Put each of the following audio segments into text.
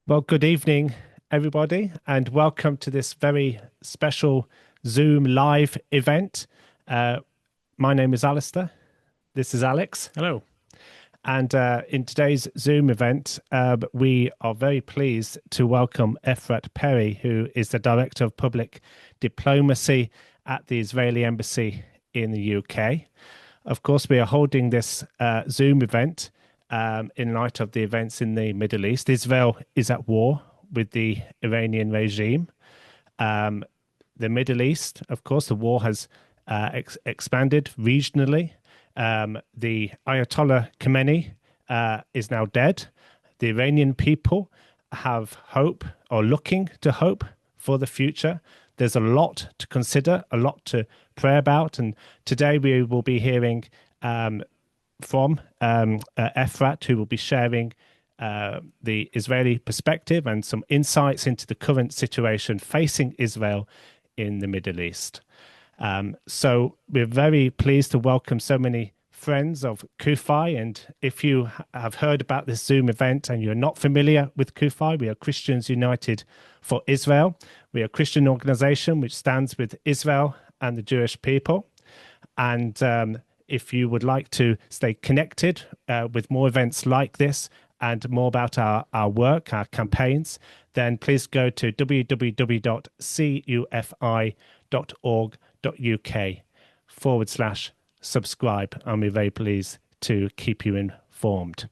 Well, good evening, everybody, and welcome to this very special Zoom live event. Uh, my name is Alastair. This is Alex. Hello. And in today's Zoom event, we are very pleased to welcome Efrat Perri, who is the Director of Public Diplomacy at the Israeli Embassy in the UK. Of course, we are holding this Zoom event in light of the events in the Middle East. Israel is at war with the Iranian regime. The Middle East, of course, the war has expanded regionally. The Ayatollah Khamenei is now dead. The Iranian people have hope or looking to hope for the future. There's a lot to consider, a lot to pray about. And today we will be hearing from Efrat, who will be sharing the Israeli perspective and some insights into the current situation facing Israel in the Middle East. So we're very pleased to welcome so many friends of CUFI. And if you have heard about this Zoom event and you're not familiar with CUFI, we are Christians United for Israel. We are a Christian organization which stands with Israel and the Jewish people. And if you would like to stay connected with more events like this and more about our work, our campaigns, then please go to www.cufi.org.uk/subscribe. And we're very pleased to keep you informed.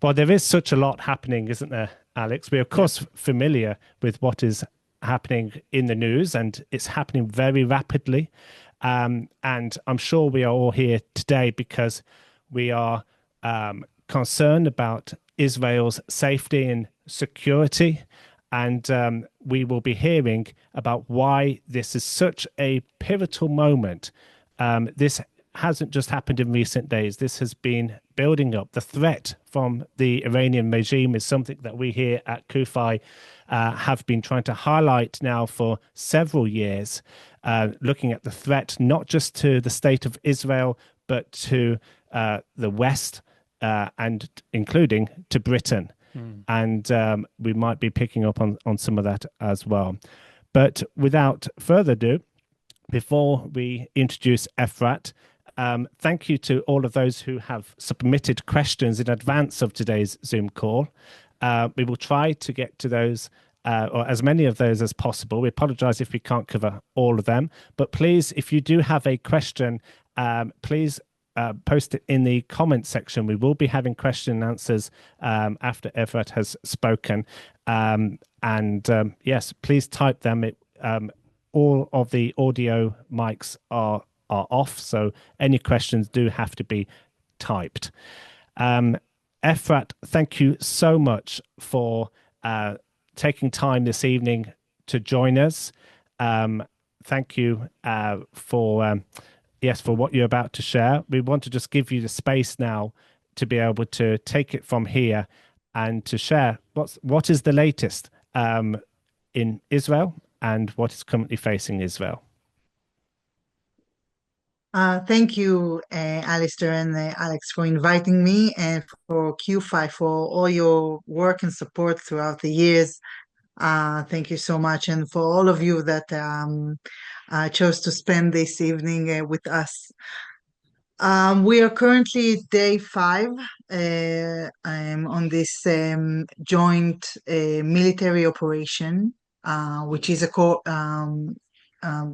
Well, there is such a lot happening, isn't there, Alex? We're, of course, familiar with what is happening in the news, and it's happening very rapidly. And I'm sure we are all here today because we are concerned about Israel's safety and security. And we will be hearing about why this is such a pivotal moment. This hasn't just happened in recent days. This has been building up. The threat from the Iranian regime is something that we here at CUFI have been trying to highlight now for several years, looking at the threat not just to the state of Israel, but to the West and including to Britain. And we might be picking up on some of that as well. But without further ado, before we introduce Efrat, thank you to all of those who have submitted questions in advance of today's Zoom call. We will try to get to those, or as many of those as possible. We apologize if we can't cover all of them. But please, if you do have a question, please post it in the comment section. We will be having question and answers after Efrat has spoken. Yes, please type them. All of the audio mics are off, so any questions do have to be typed. Efrat, thank you so much for taking time this evening to join us. Thank you for what you're about to share. We want to just give you the space now to be able to take it from here and to share what is the latest in Israel and what is currently facing Israel. Thank you, Alastair and Alex, for inviting me, and for CUFI for all your work and support throughout the years. Thank you so much, and for all of you that chose to spend this evening with us. We are currently day 5 on this joint military operation, which is a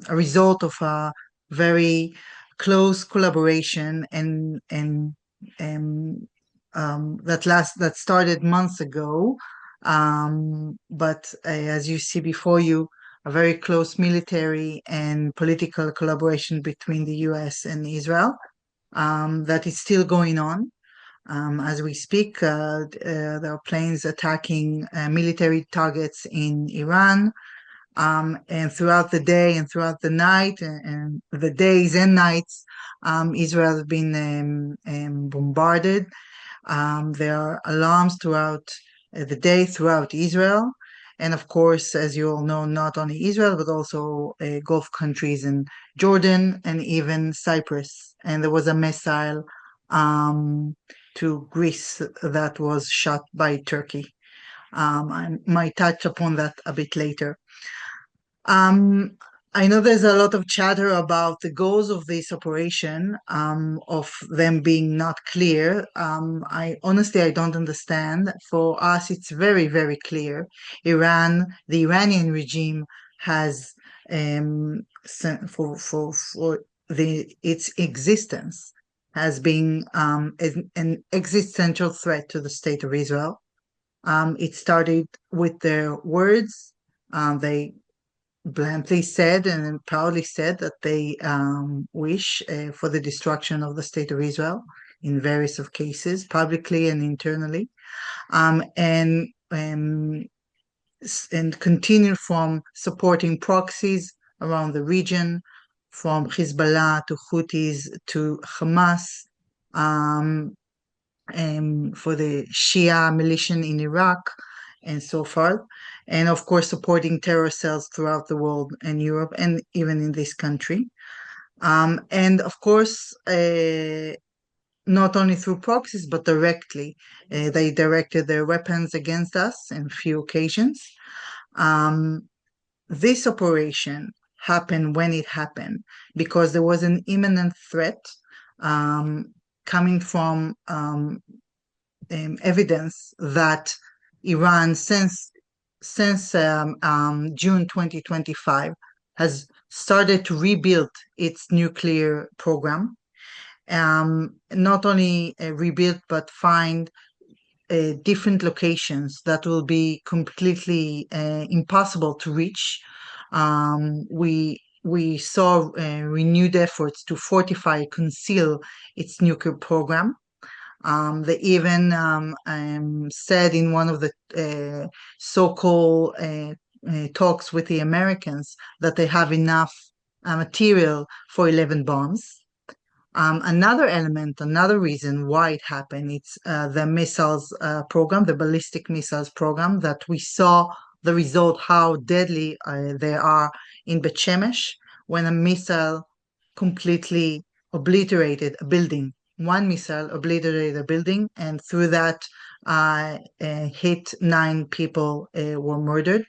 result of a very close collaboration and that started months ago. But as you see before you, a very close military and political collaboration between the US and Israel that is still going on. As we speak, there are planes attacking military targets in Iran. And throughout the day and throughout the night and the days and nights, Israel has been bombarded. There are alarms throughout the day throughout Israel. And of course, as you all know, not only Israel, but also Gulf countries and Jordan and even Cyprus. And there was a missile to Greece that was shot by Turkey. I might touch upon that a bit later. I know there's a lot of chatter about the goals of this operation, of them being not clear. I honestly, I don't understand. For us, it's very, very clear. The Iranian regime has, for its existence, has been an existential threat to the state of Israel. It started with their words. They bluntly said and proudly said that they wish for the destruction of the state of Israel in various of cases, publicly and internally, and continue from supporting proxies around the region, from Hezbollah to Houthis to Hamas, for the Shia militia in Iraq, and so forth. And of course, supporting terror cells throughout the world and Europe and even in this country. And of course, not only through proxies, but directly. They directed their weapons against us on a few occasions. This operation happened when it happened because there was an imminent threat coming from evidence that Iran, since June 2025, has started to rebuild its nuclear program. Not only rebuild, but find different locations that will be completely impossible to reach. We saw renewed efforts to fortify, conceal its nuclear program. They even said in one of the so-called talks with the Americans that they have enough material for 11 bombs. Another element, another reason why it happened, it's the missiles program, the ballistic missiles program, that we saw the result, how deadly they are in Bet Shemesh, when a missile completely obliterated a building. One missile obliterated a building, and through that hit 9 people were murdered.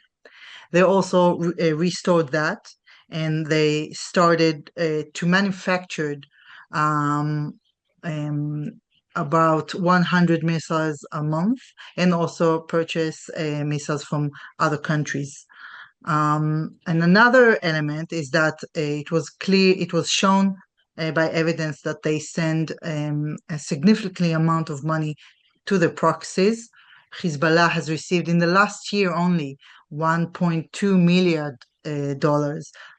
They also restored that, and they started to manufacture about 100 missiles a month, and also purchase missiles from other countries. And another element is that it was shown by evidence that they send a significant amount of money to the proxies. Hezbollah has received in the last year only $1.2 million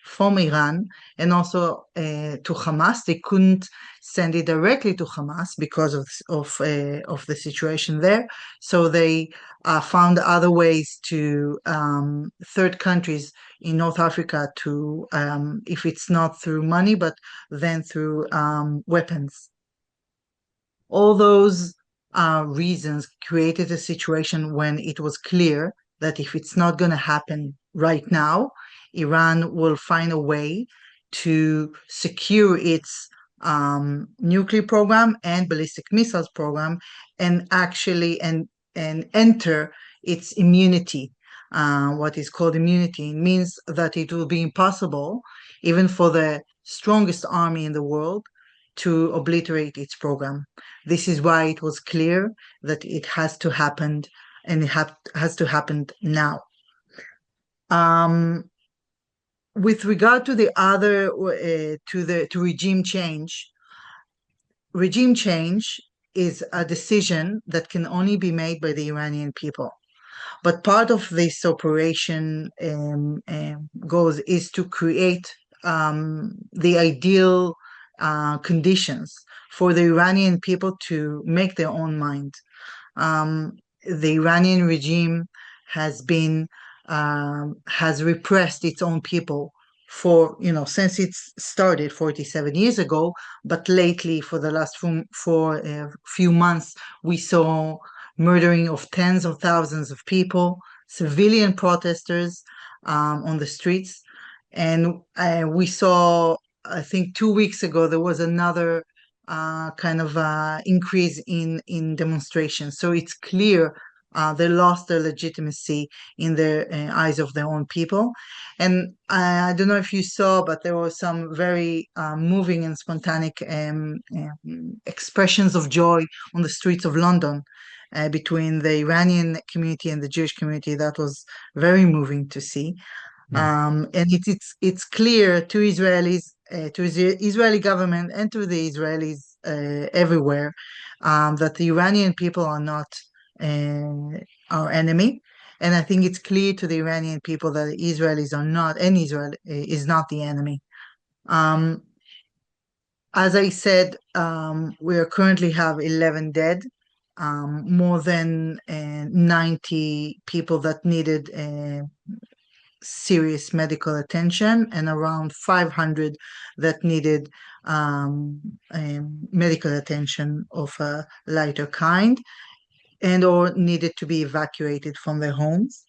from Iran, and also to Hamas. They couldn't send it directly to Hamas because of the situation there, so they found other ways to third countries in North Africa to, if it's not through money, but then through weapons. All those reasons created a situation when it was clear that if it's not going to happen right now, Iran will find a way to secure its nuclear program and ballistic missiles program, and actually and enter its immunity. What is called immunity means that it will be impossible, even for the strongest army in the world, to obliterate its program. This is why it was clear that it has to happen, and it has to happen now. With regard to the other, to regime change is a decision that can only be made by the Iranian people. But part of this operation goals is to create the ideal conditions for the Iranian people to make their own mind. The Iranian regime has repressed its own people for, since it started 47 years ago, but lately, for the last few months, we saw murdering of tens of thousands of people, civilian protesters on the streets. And we saw, I think 2 weeks ago, there was another kind of increase in demonstrations. So it's clear They lost their legitimacy in the eyes of their own people. And I don't know if you saw, but there were some very moving and spontaneous expressions of joy on the streets of London between the Iranian community and the Jewish community. That was very moving to see. And it's clear to Israelis, to the Israeli government, and to the Israelis everywhere that the Iranian people are not our enemy. And I think it's clear to the Iranian people that the Israelis are not, and Israel is not the enemy. As I said, we currently have 11 dead, more than 90 people that needed serious medical attention, and around 500 that needed medical attention of a lighter kind and or needed to be evacuated from their homes.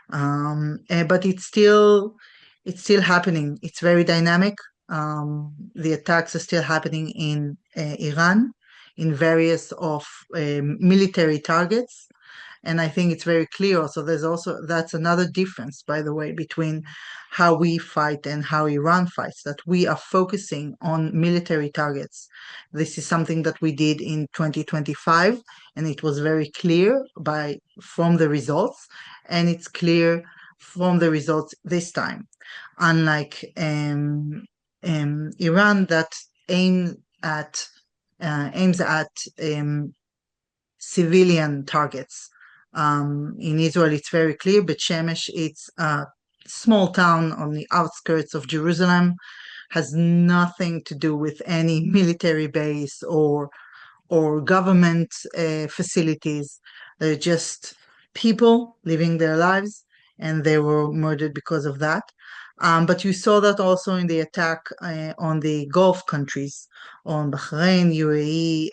But it's still happening. It's very dynamic. The attacks are still happening in Iran, in various of military targets. And I think it's very clear also, that's another difference, by the way, between how we fight and how Iran fights, that we are focusing on military targets. This is something that we did in 2025, and it was very clear from the results, and it's clear from the results this time. Unlike Iran that aims at civilian targets. In Israel, it's very clear. Bet Shemesh, it's a small town on the outskirts of Jerusalem, has nothing to do with any military base or government facilities. They're just people living their lives, and they were murdered because of that. But you saw that also in the attack on the Gulf countries, on Bahrain, UAE,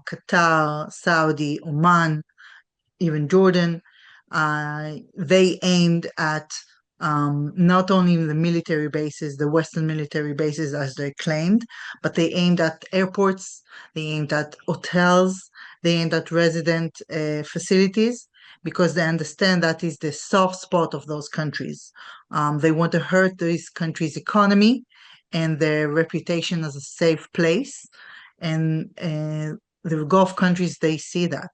Qatar, Saudi, Oman, even Jordan. They aimed at not only the military bases, the Western military bases as they claimed, but they aimed at airports, they aimed at hotels, they aimed at resident facilities, because they understand that is the soft spot of those countries. They want to hurt these countries' economy and their reputation as a safe place. And the Gulf countries, they see that.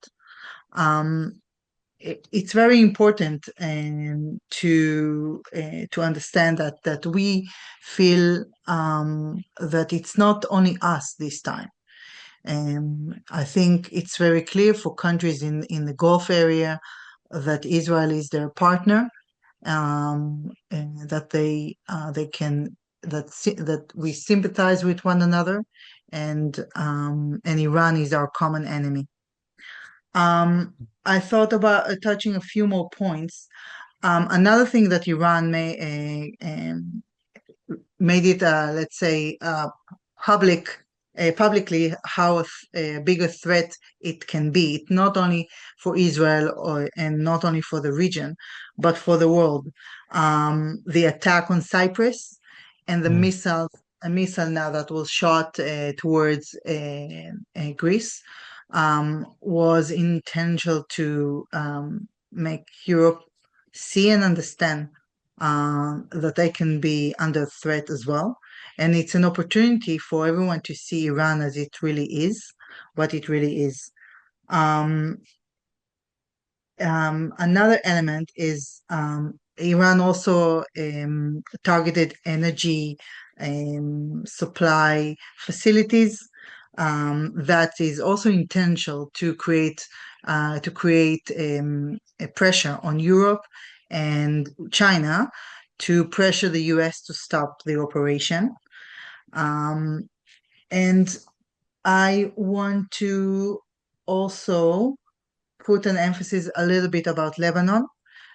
It's very important to understand that we feel that it's not only us this time. I think it's very clear for countries in the Gulf area that Israel is their partner, and that that we sympathize with one another, and Iran is our common enemy. I thought about touching a few more points. Another thing that Iran made it, let's say, publicly how big a threat it can be, not only for Israel and not only for the region, but for the world. The attack on Cyprus and the a missile now that was shot towards Greece was intentional to make Europe see and understand that they can be under threat as well. And it's an opportunity for everyone to see Iran as it really is, what it really is. Another element is Iran also targeted energy supply facilities. That is also intentional to create a pressure on Europe and China to pressure the US to stop the operation. And I want to also put an emphasis a little bit about Lebanon.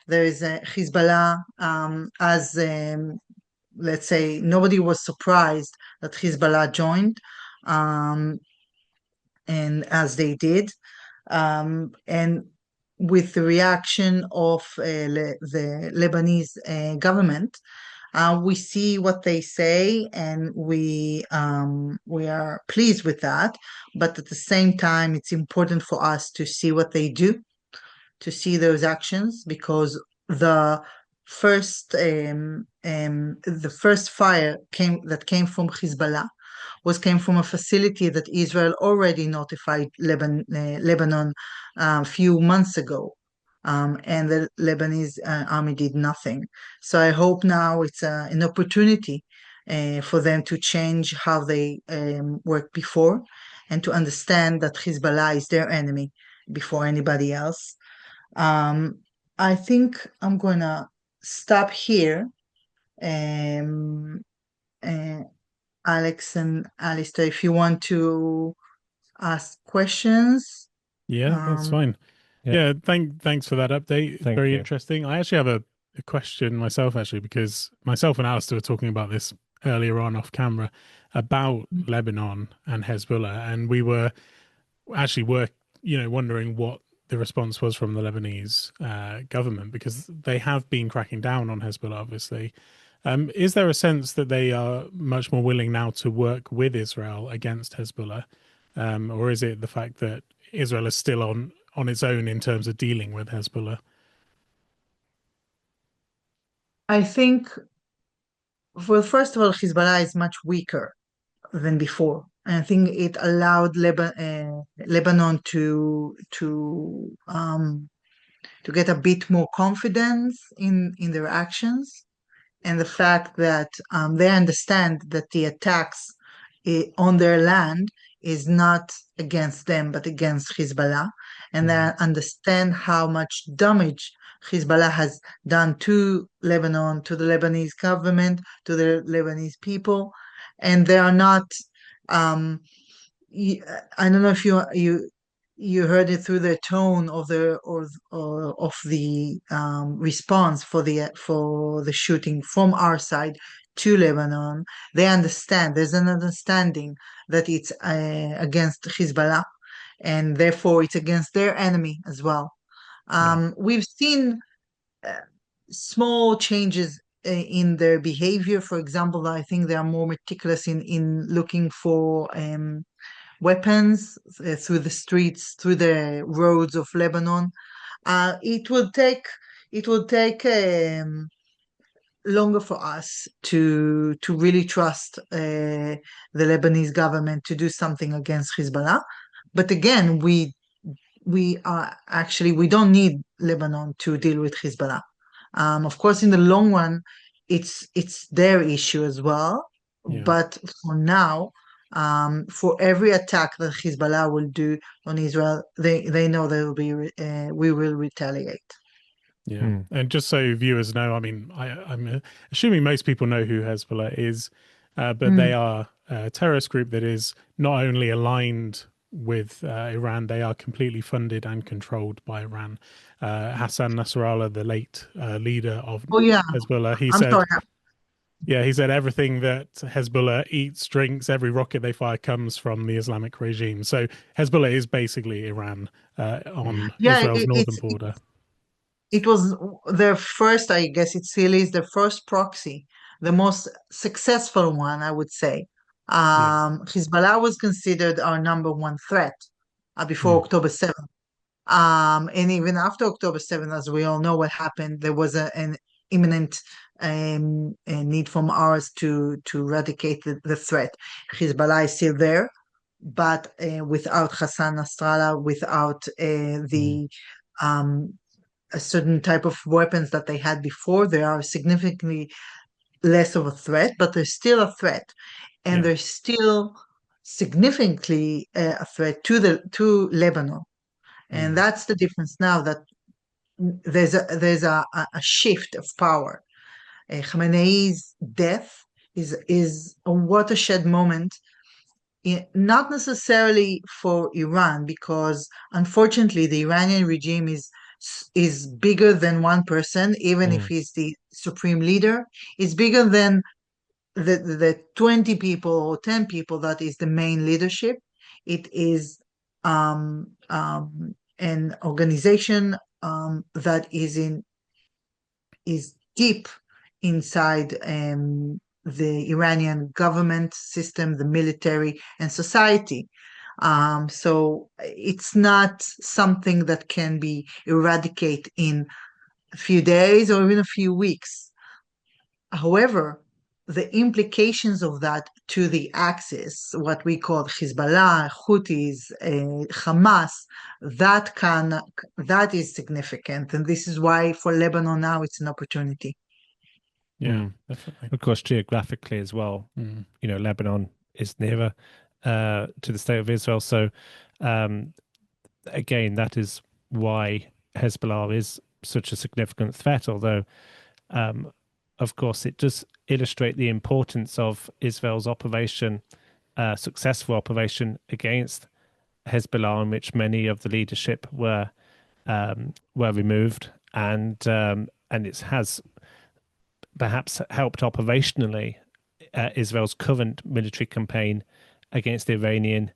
There is a Hezbollah, let's say, nobody was surprised that Hezbollah joined, and as they did, and with the reaction of the Lebanese government, we see what they say, and we are pleased with that. But at the same time, it's important for us to see what they do, to see those actions, because the the first fire came from Hezbollah came from a facility that Israel already notified Lebanon a few months ago. And the Lebanese army did nothing. So I hope now it's an opportunity for them to change how they worked before, and to understand that Hezbollah is their enemy before anybody else. I think I'm gonna stop here. Um, uh, Alex and Alistair, if you want to ask questions. Yeah, that's Um, fine. Yeah, thanks for that update. Thank Very you. interesting. I actually have a question myself, actually, because myself and Alastair were talking about this earlier on off camera about Lebanon and Hezbollah, and we were wondering what the response was from the Lebanese government, because they have been cracking down on Hezbollah, obviously. Is there a sense that they are much more willing now to work with Israel against Hezbollah, or is it the fact that Israel is still on its own in terms of dealing with Hezbollah? I think, well, first of all, Hezbollah is much weaker than before. And I think it allowed Lebanon to get a bit more confidence in their actions, and the fact that they understand that the attacks on their land is not against them but against Hezbollah, and they understand how much damage Hezbollah has done to Lebanon, to the Lebanese government, to the Lebanese people, and they are not. Um, I don't know if you heard it through the tone of the response for the shooting from our side to Lebanon. They understand. There's an understanding that it's against Hezbollah, and therefore it's against their enemy as well. We've seen small changes in their behavior. For example, I think they are more meticulous in looking for weapons through the streets, through the roads of Lebanon. It will take longer for us to really trust the Lebanese government to do something against Hezbollah. But again, we don't need Lebanon to deal with Hezbollah. Of course, in the long run, it's their issue as well. Yeah. But for now, for every attack that Hezbollah will do on Israel, they know we will retaliate. Yeah. And just so viewers know, I mean, I'm assuming most people know who Hezbollah is, but they are a terrorist group that is not only aligned with Iran, they are completely funded and controlled by Iran. Hassan Nasrallah, the late leader of Hezbollah, he said, sorry. Yeah, he said everything that Hezbollah eats, drinks, every rocket they fire comes from the Islamic regime. So Hezbollah is basically Iran on Israel's northern border. It was their first, I guess it still is their first proxy, the most successful one, I would say. Hezbollah was considered our number one threat before October 7th. And even after October 7th, as we all know what happened, there was an imminent need from ours to eradicate the threat. Hezbollah is still there, but without Hassan Nasrallah, without a certain type of weapons that they had before, they are significantly less of a threat, but they're still a threat, and they're still significantly a threat to Lebanon. And that's the difference now, that there's a shift of power. Khamenei's death is a watershed moment, not necessarily for Iran, because unfortunately the Iranian regime is bigger than one person, even if he's the supreme leader. It's bigger than the 20 people or 10 people that is the main leadership. It is an organization that is deep inside the Iranian government system, the military, and society. So it's not something that can be eradicated in a few days or even a few weeks. However, the implications of that to the axis, what we call Hezbollah, Houthis, Hamas, that is significant, and this is why for Lebanon now it's an opportunity. Yeah, definitely. Of course, geographically as well, Lebanon is nearer to the state of Israel. So, again, that is why Hezbollah is such a significant threat, although of course, it does illustrate the importance of Israel's successful operation against Hezbollah, in which many of the leadership were removed, and it has perhaps helped operationally Israel's current military campaign against the Iranian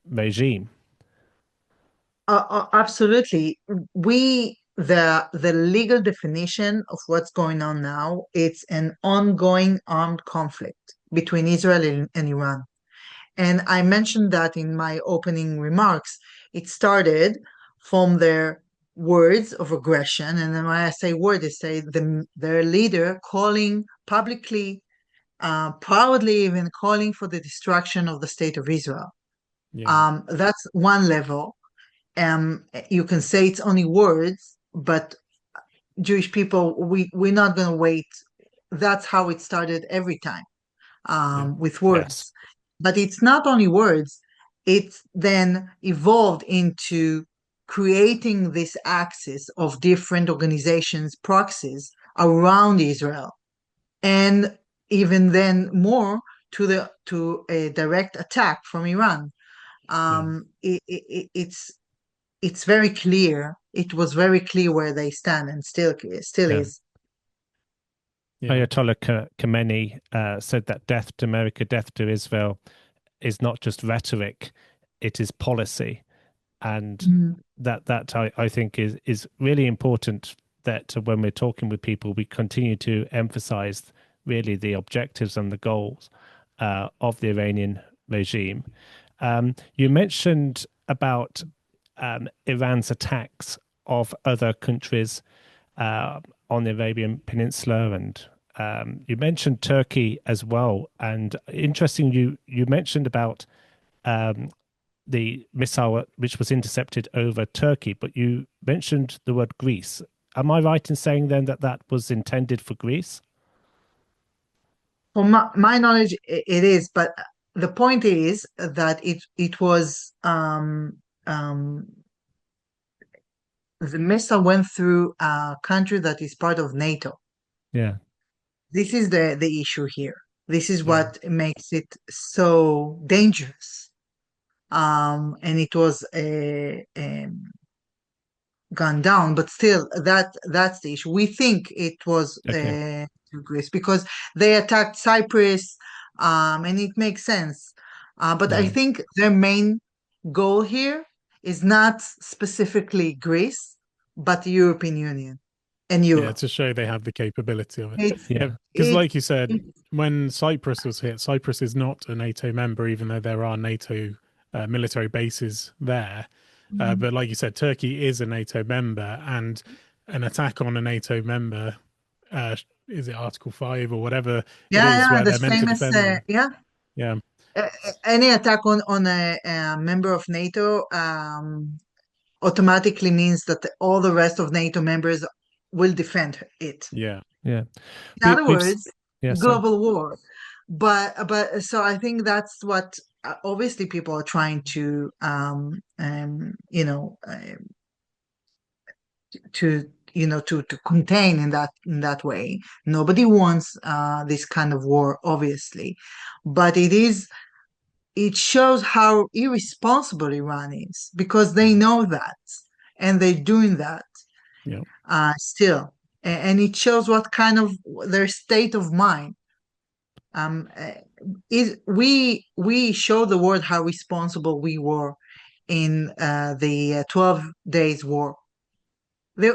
regime. Absolutely. The legal definition of what's going on now, it's an ongoing armed conflict between Israel and Iran. And I mentioned that in my opening remarks. It started from their words of aggression. And then when I say word, I say their leader calling publicly, proudly even calling for the destruction of the state of Israel. Yeah. That's one level. You can say it's only words, but Jewish people, we're not going to wait. That's how it started every time, with words. Yes. But it's not only words. It's then evolved into creating this axis of different organizations, proxies around Israel, and even then more to a direct attack from Iran. It's very clear. It was very clear where they stand, and still is. Yeah. Ayatollah Khamenei said that death to America, death to Israel is not just rhetoric, it is policy. And that I think is really important, that when we're talking with people, we continue to emphasize really the objectives and the goals of the Iranian regime. You mentioned about Iran's attacks of other countries on the Arabian Peninsula, and you mentioned Turkey as well. And interesting, you mentioned about the missile which was intercepted over Turkey, but you mentioned the word Greece. Am I right in saying then that was intended for Greece? From my knowledge, it is, but the point is that it was the missile went through a country that is part of NATO. Yeah. This is the issue here. This is what makes it so dangerous. And it was gone down, but still that's the issue. We think it was to Greece because they attacked Cyprus, and it makes sense. But I think their main goal here is not specifically Greece, but the European Union and Europe. Yeah, to show they have the capability of it. Because like you said, when Cyprus was hit, Cyprus is not a NATO member, even though there are NATO military bases there. But like you said, Turkey is a NATO member, and an attack on a NATO member, is it Article 5 or whatever it is, where they're meant to defend them. Any attack on a member of NATO automatically means that all the rest of NATO members will defend it. Yeah. In other words, global war. But so I think that's what obviously people are trying to to contain in that way. Nobody wants this kind of war, obviously, but it shows how irresponsible Iran is, because they know that and they're doing that still, and it shows what kind of their state of mind. We show the world how responsible we were in the 12 days war.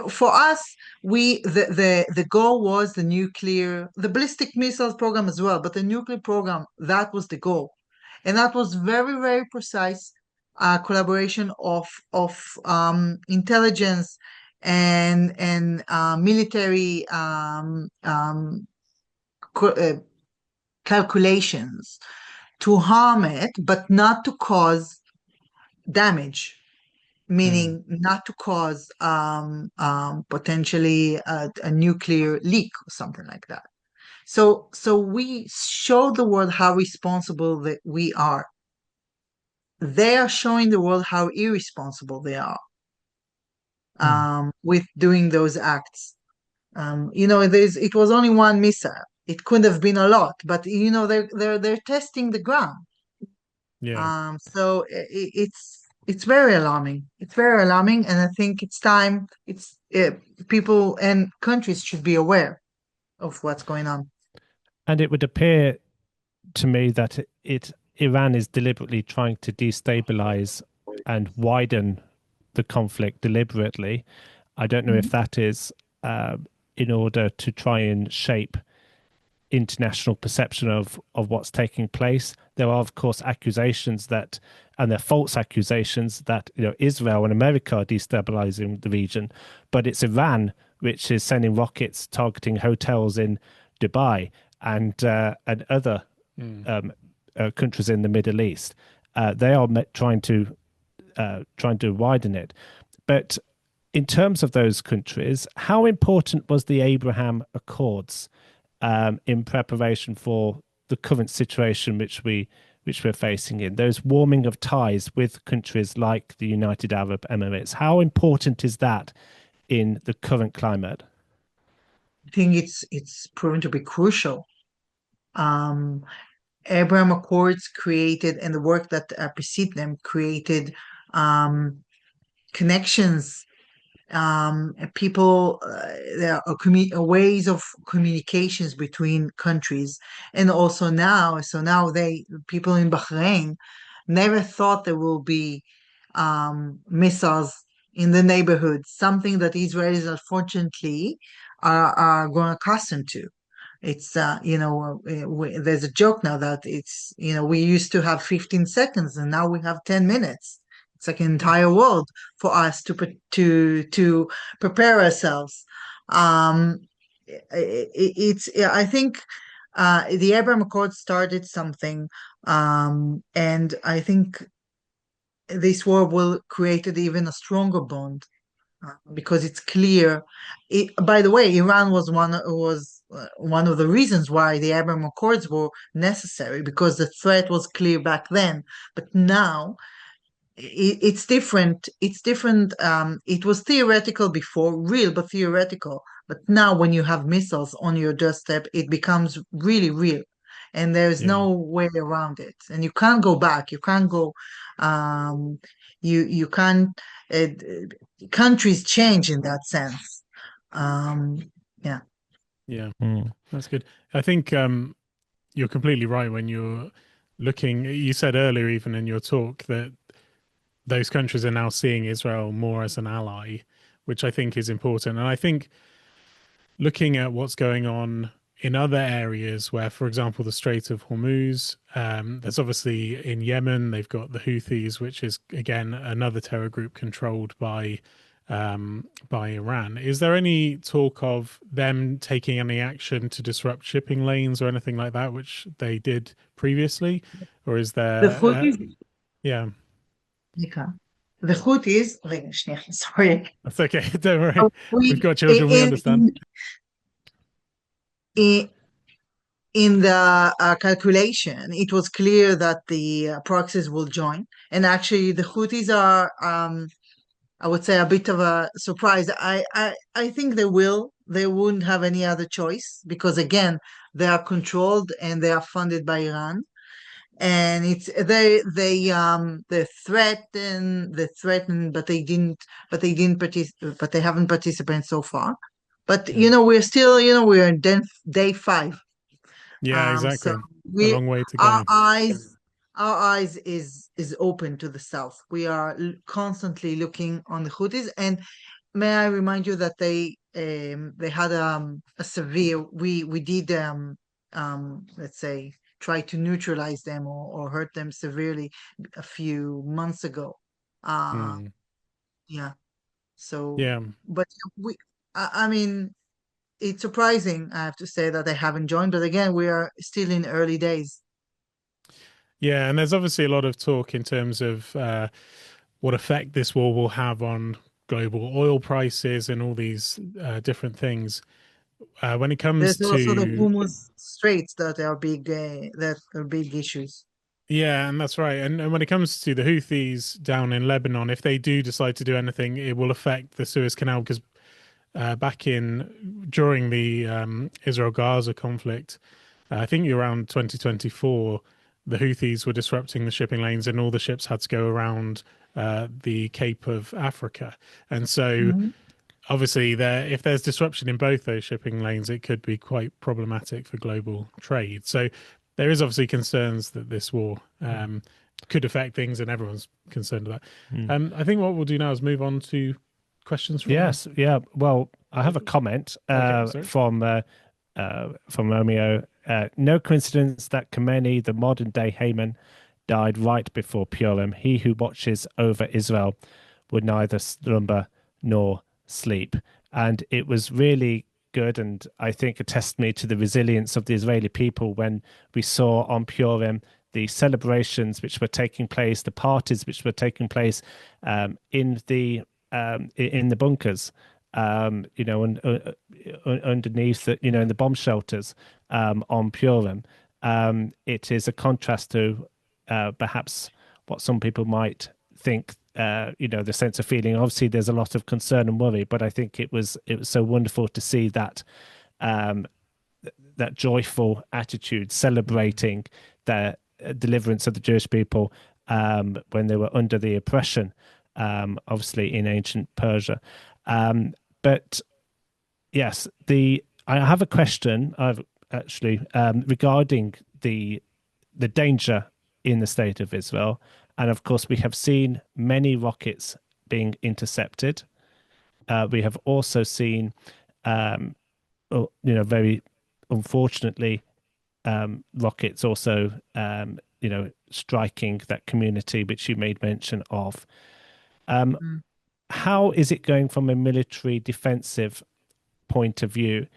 For us, the goal was the ballistic missiles program as well, but the nuclear program, that was the goal. And that was very, very precise, collaboration of intelligence and military calculations to harm it, but not to cause damage, meaning not to cause potentially a nuclear leak or something like that. So we show the world how responsible that we are. They are showing the world how irresponsible they are with doing those acts. It was only one missile. It could have been a lot, but they're testing the ground. Yeah. So it's very alarming. It's very alarming, and I think it's time. People and countries should be aware of what's going on. And it would appear to me that Iran is deliberately trying to destabilize and widen the conflict deliberately. I don't know if that is in order to try and shape international perception of what's taking place. There are, of course, accusations that, and they're false accusations that Israel and America are destabilizing the region, but it's Iran which is sending rockets targeting hotels in Dubai and other countries in the Middle East. They are trying to widen it. But in terms of those countries, how important was the Abraham Accords in preparation for the current situation which we're facing in, those warming of ties with countries like the United Arab Emirates? How important is that in the current climate? I think it's proven to be crucial. Abraham Accords created, and the work that preceded them created connections, people, there are ways of communications between countries, and also now, people in Bahrain never thought there will be missiles in the neighborhood, something that Israelis unfortunately are growing accustomed to. It's there's a joke now that it's we used to have 15 seconds and now we have 10 minutes. It's like an entire world for us to prepare ourselves. I think the Abraham Accord started something, and I think this war will create even a stronger bond because it's clear. By the way, Iran was one of the reasons why the Abraham Accords were necessary, because the threat was clear back then. But now it's different. It's different. It was theoretical before, real but theoretical. But now, when you have missiles on your doorstep, it becomes really real, and there's no way around it. And you can't go back. You can't go. You can't. Countries change in that sense. Yeah. Yeah, that's good. I think you're completely right when you're looking. You said earlier, even in your talk, that those countries are now seeing Israel more as an ally, which I think is important. And I think looking at what's going on in other areas where, for example, the Strait of Hormuz, there's obviously in Yemen, they've got the Houthis, which is, again, another terror group controlled by Iran. Is there any talk of them taking any action to disrupt shipping lanes or anything like that, which they did previously? Or is there... The Houthis... yeah. The Houthis... Sorry. That's okay. Don't worry. We've got children, we understand. In the calculation, it was clear that the proxies will join. And actually, the Houthis are, I would say, a bit of a surprise. I think they will. They wouldn't have any other choice because, again, they are controlled and they are funded by Iran. And it's they threatened, but they haven't participated so far. But we're still, we're in day 5. Yeah, exactly. So a long way to go. Our eyes is open to the south. We are constantly looking on the Houthis. And may I remind you that they had a severe. We did let's say tried to neutralize them or hurt them severely a few months ago. Yeah. So, Yeah. but I mean, it's surprising, I have to say, that they haven't joined. But again, we are still in early days. Yeah, and there's obviously a lot of talk in terms of what effect this war will have on global oil prices and all these different things. When it comes There's also the to Hormuz Straits that are big issues. yeah, and that's right. And when it comes to the Houthis down in Lebanon, if they do decide to do anything, it will affect the Suez Canal because during the Israel-Gaza conflict, I think around 2024, the Houthis were disrupting the shipping lanes, and all the ships had to go around the Cape of Africa. And so, obviously, if there's disruption in both those shipping lanes, it could be quite problematic for global trade. So, there is obviously concerns that this war could affect things, and everyone's concerned about. I think what we'll do now is move on to questions from Yes, yeah. Well, I have a comment from Romeo. No coincidence that Khomeini, the modern day Haman, died right before Purim. He who watches over Israel would neither slumber nor sleep. And it was really good, and I think a testimony to the resilience of the Israeli people when we saw on Purim the celebrations which were taking place, the parties which were taking place in the bunkers, underneath the, in the bomb shelters on Purim. It is a contrast to perhaps what some people might think. The sense of feeling. Obviously, there's a lot of concern and worry, but I think it was so wonderful to see that that joyful attitude, celebrating the deliverance of the Jewish people when they were under the oppression, obviously in ancient Persia. But yes, I have a question. Regarding the danger in the state of Israel, and of course we have seen many rockets being intercepted. We have also seen, very unfortunately, rockets also, striking that community which you made mention of. How is it going from a military defensive point of view?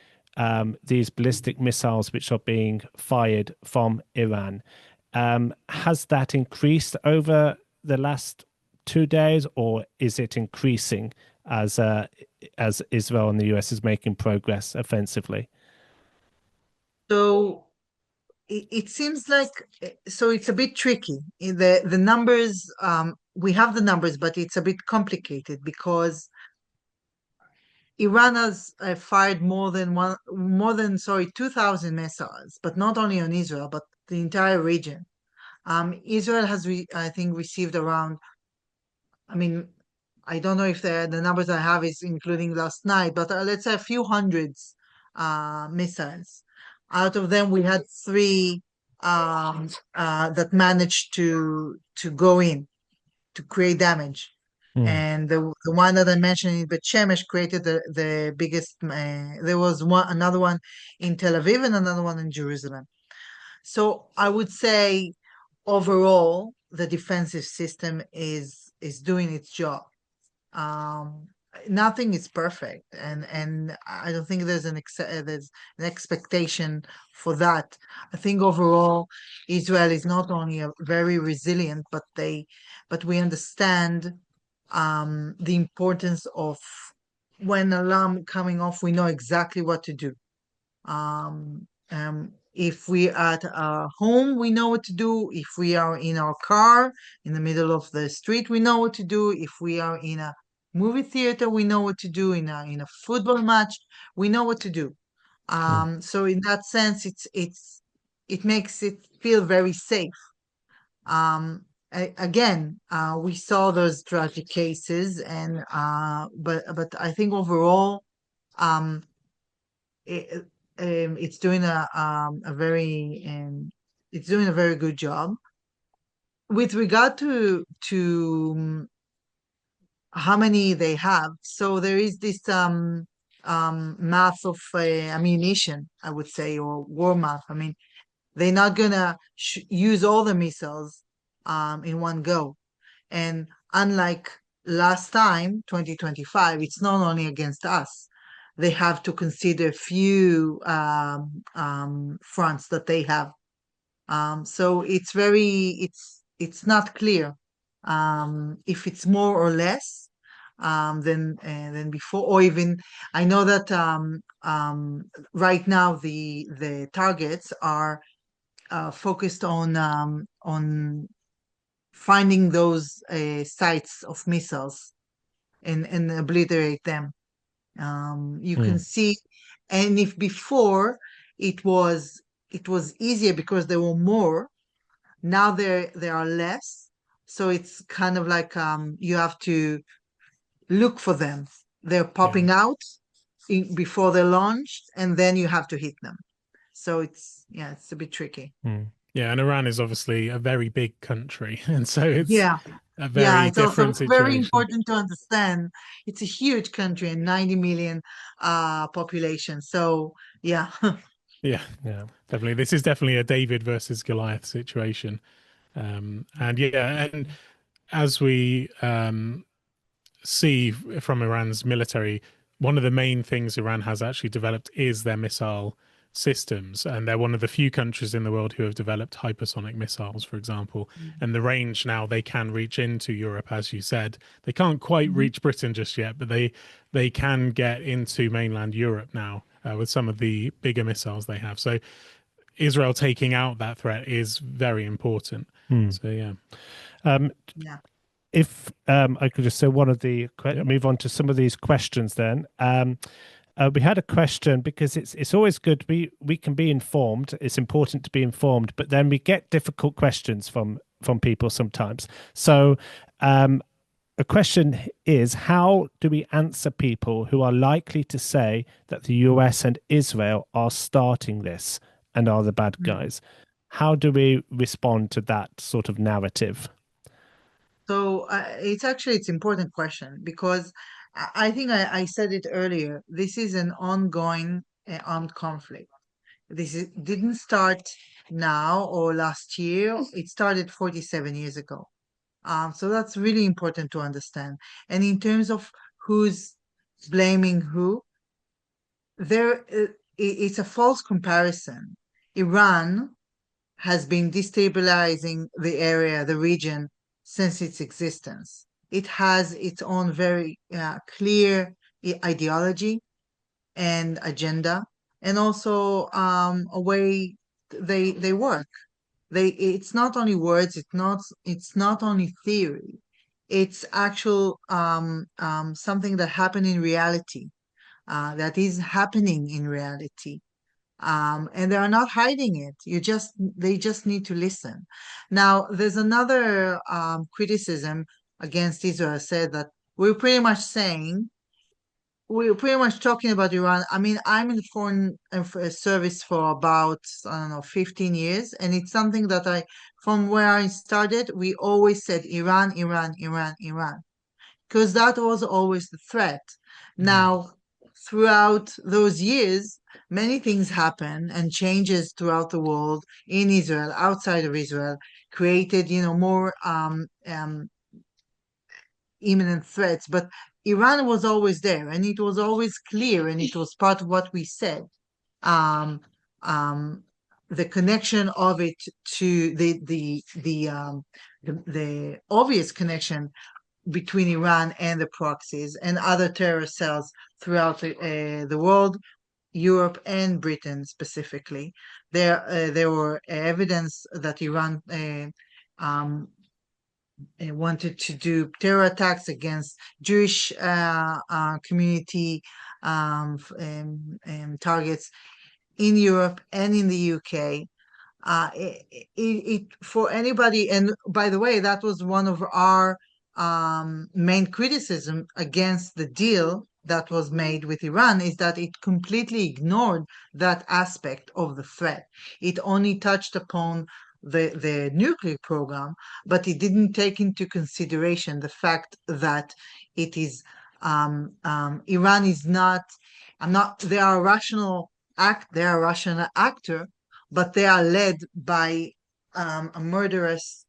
These ballistic missiles which are being fired from Iran, has that increased over the last 2 days, or is it increasing as Israel and the US is making progress offensively? So it seems like, so it's a bit tricky. The numbers, we have the numbers, but it's a bit complicated because Iran has fired more than 2,000 missiles, but not only on Israel, but the entire region. Israel has, I think, received around, I mean, I don't know if the numbers I have is including last night, but let's say a few hundreds missiles. Out of them, we had three that managed to go in to create damage. And the one that I mentioned in Bet Shemesh created the biggest. There was another one in Tel Aviv and another one in Jerusalem. So I would say overall the defensive system is doing its job. Nothing is perfect, and I don't think there's an expectation for that. I think overall Israel is not only very resilient, but we understand the importance of when alarm coming off, we know exactly what to do. If we are at our home, we know what to do. If we are in our car in the middle of the street, we know what to do. If we are in a movie theater, we know what to do. In a football match, we know what to do. So in that sense, it makes it feel very safe. Again, we saw those tragic cases, and but I think overall, it's doing it's doing a very good job. With regard to how many they have, so there is this math of ammunition, I would say, or war math. I mean, They're not gonna use all the missiles in one go. And unlike last time, 2025, it's not only against us. They have to consider few fronts that they have. So it's not clear if it's more or less than before, or even I know that right now the targets are focused on finding those sites of missiles and obliterate them. You can see, and if before it was easier because there were more, now there are less. So it's kind of like you have to look for them. They're popping out before they're launched, and then you have to hit them. So it's a bit tricky. Yeah, and Iran is obviously a very big country, and so it's a very it's also different situation. very important to understand. It's a huge country and 90 million population. So yeah, definitely. This is definitely a David versus Goliath situation, and as we see from Iran's military, one of the main things Iran has actually developed is their missile systems, and they're one of the few countries in the world who have developed hypersonic missiles, for example. And the range now, they can reach into Europe, as you said. They can't quite reach Britain just yet, but they can get into mainland Europe now with some of the bigger missiles they have. So Israel taking out that threat is very important. So if I could just say one of the move on to some of these questions then. We had a question, because it's always good, we can be informed, it's important to be informed, but then we get difficult questions from people sometimes. So a question is, how do we answer people who are likely to say that the US and Israel are starting this and are the bad guys? How do we respond to that sort of narrative? So it's an important question, because I think I said it earlier. This is an ongoing armed conflict. Didn't start now or last year. It started 47 years ago. So that's really important to understand. And in terms of who's blaming who, it's a false comparison. Iran has been destabilizing the area, the region, since its existence. It has its own very clear ideology and agenda, and also a way they work. It's not only words. It's not only theory. It's actual something that happened in reality. That is happening in reality. And they are not hiding it. They just need to listen. Now, there's another criticism against Israel, said that we're pretty much talking about Iran. I mean, I'm in the foreign service for about, I don't know, 15 years, and it's something that from where I started, we always said Iran, Iran, Iran, Iran, because that was always the threat. Now, throughout those years, many things happen and changes throughout the world, in Israel, outside of Israel, created, more imminent threats. But Iran was always there, and it was always clear, and it was part of what we said. The connection of it to the obvious connection between Iran and the proxies and other terrorist cells throughout the world, Europe and Britain specifically. There were evidence that Iran wanted to do terror attacks against Jewish community targets in Europe and in the UK. For anybody, and by the way, that was one of our main criticism against the deal that was made with Iran, is that it completely ignored that aspect of the threat. It only touched upon the nuclear program, but it didn't take into consideration the fact that it is Iran is not. They are a rational actor, but they are led by a murderous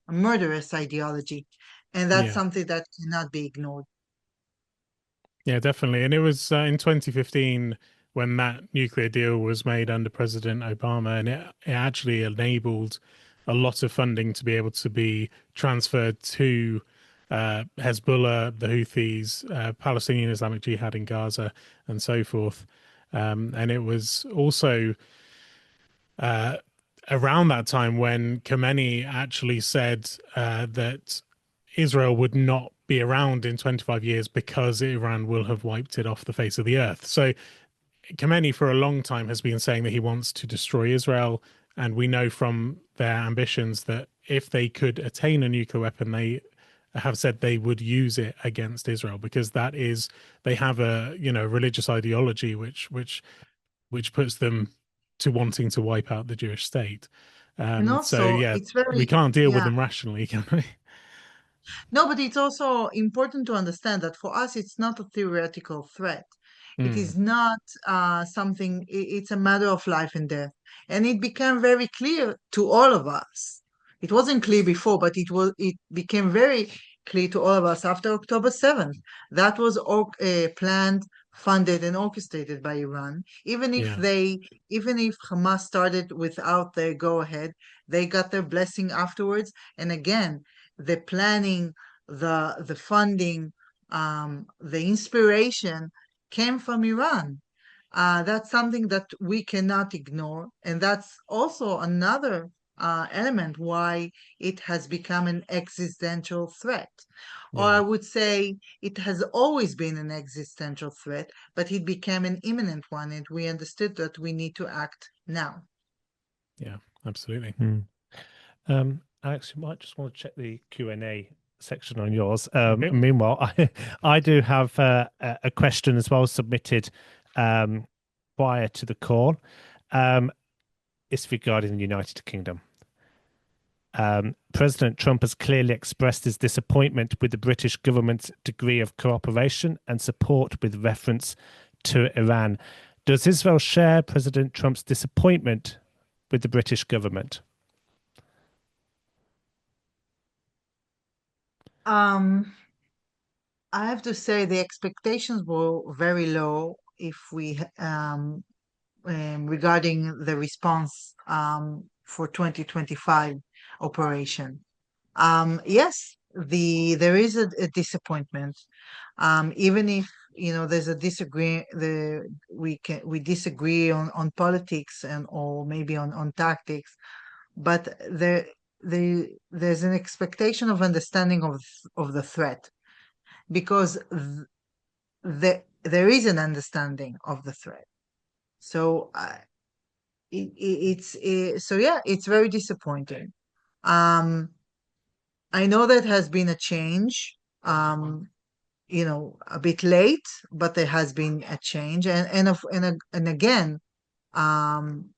ideology, and that's Yeah. something that cannot be ignored. Yeah, definitely. And it was in 2015 when that nuclear deal was made under President Obama, and it actually enabled a lot of funding to be able to be transferred to Hezbollah, the Houthis, Palestinian Islamic Jihad in Gaza, and so forth. And it was also uh, around that time when Khomeini actually said that Israel would not be around in 25 years because Iran will have wiped it off the face of the earth. So Khomeini for a long time has been saying that he wants to destroy Israel. And we know from their ambitions that if they could attain a nuclear weapon, they have said they would use it against Israel, because that is, they have a, you know, religious ideology which puts them to wanting to wipe out the Jewish state. And So also, yeah, it's we very, can't deal with yeah. them rationally, can we? No, but it's also important to understand that for us, it's not a theoretical threat. It Mm, is not something, it's a matter of life and death. And it became very clear to all of us. It wasn't clear before, but it became very clear to all of us after October 7th. That was planned, funded, and orchestrated by Iran. yeah, Even if Hamas started without their go-ahead, they got their blessing afterwards. And again, the planning, the funding, the inspiration came from Iran. That's something that we cannot ignore, and that's also another element why it has become an existential threat. Or yeah, I would say it has always been an existential threat, but it became an imminent one, and we understood that we need to act now. yeah, absolutely. Alex, you might just want to check the Q&A section on yours. Okay. Meanwhile, I do have a question as well submitted prior to the call. It's regarding the United Kingdom. President Trump has clearly expressed his disappointment with the British government's degree of cooperation and support with reference to Iran. Does Israel share President Trump's disappointment with the British government? Um, I have to say the expectations were very low if we regarding the response for 2025 operation. Yes, there is a disappointment. Even if there's a we disagree on politics and or maybe on tactics, but there's an expectation of understanding of the threat, because there is an understanding of the threat. So so yeah, it's very disappointing. Um, I know that has been a change, a bit late, but there has been a change, and again, um,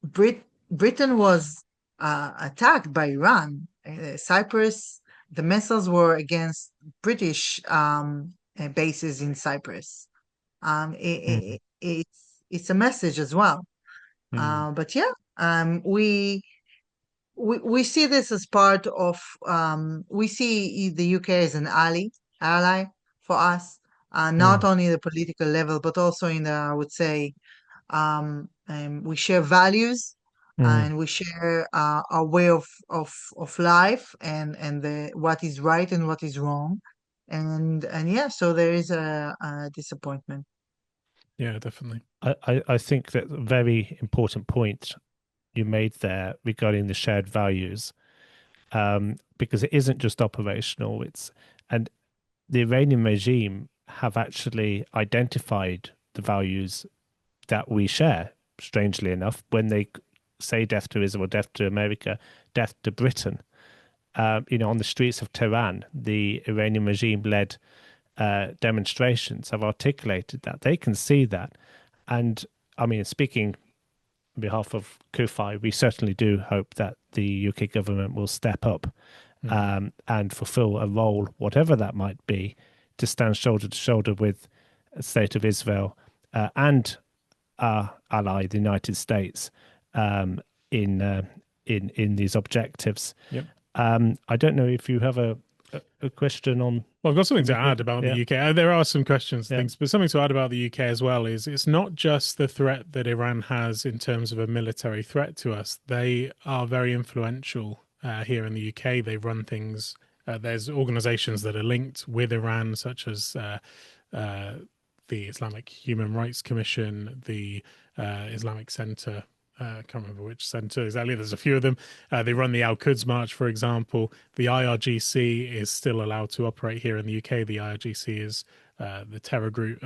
Britain was attacked by Iran. Cyprus, the missiles were against British bases in Cyprus. It's a message as well. But yeah, we see this as part of we see the UK as an ally for us, not only the political level, but also in the, I would say, we share values, and we share our way of life, and the what is right and what is wrong, and yeah, so there is a disappointment. Yeah, definitely. I think that a very important point you made there regarding the shared values, because it isn't just operational. And the Iranian regime have actually identified the values that we share. Strangely enough, when they say death to Israel, death to America, death to Britain, on the streets of Tehran, the Iranian regime-led demonstrations have articulated that. They can see that. And I mean, speaking on behalf of CUFI, we certainly do hope that the UK government will step up and fulfill a role, whatever that might be, to stand shoulder to shoulder with the state of Israel and our ally, the United States, in these objectives. Yep. I don't know if you have a question on. Well, I've got something to add about the UK. There are some questions, things, but something to add about the UK as well is it's not just the threat that Iran has in terms of a military threat to us. They are very influential here in the UK. They run things. There's organizations that are linked with Iran, such as the Islamic Human Rights Commission, the Islamic Center. I can't remember which center exactly. There's a few of them. They run the Al-Quds March, for example. The IRGC is still allowed to operate here in the UK. The IRGC is the terror group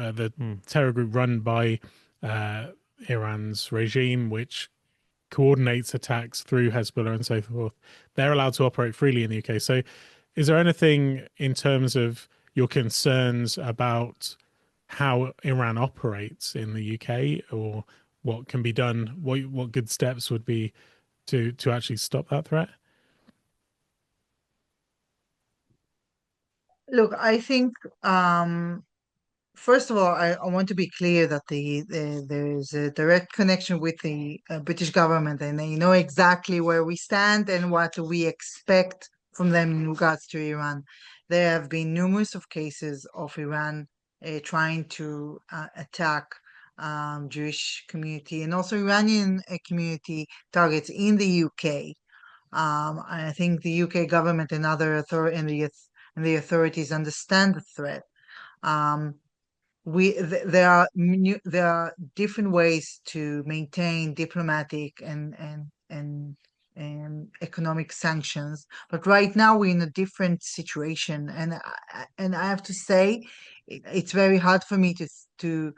run by Iran's regime, which coordinates attacks through Hezbollah and so forth. They're allowed to operate freely in the UK. So is there anything in terms of your concerns about how Iran operates in the UK, or what can be done, what good steps would be to actually stop that threat? Look, I think first of all, I want to be clear that there is a direct connection with the British government, and they know exactly where we stand and what we expect from them in regards to Iran. There have been numerous of cases of Iran trying to attack Jewish community and also Iranian community targets in the UK. I think the UK government and other the authorities understand the threat. There are different ways to maintain diplomatic and economic sanctions, but right now we're in a different situation, and I have to say it's very hard for me to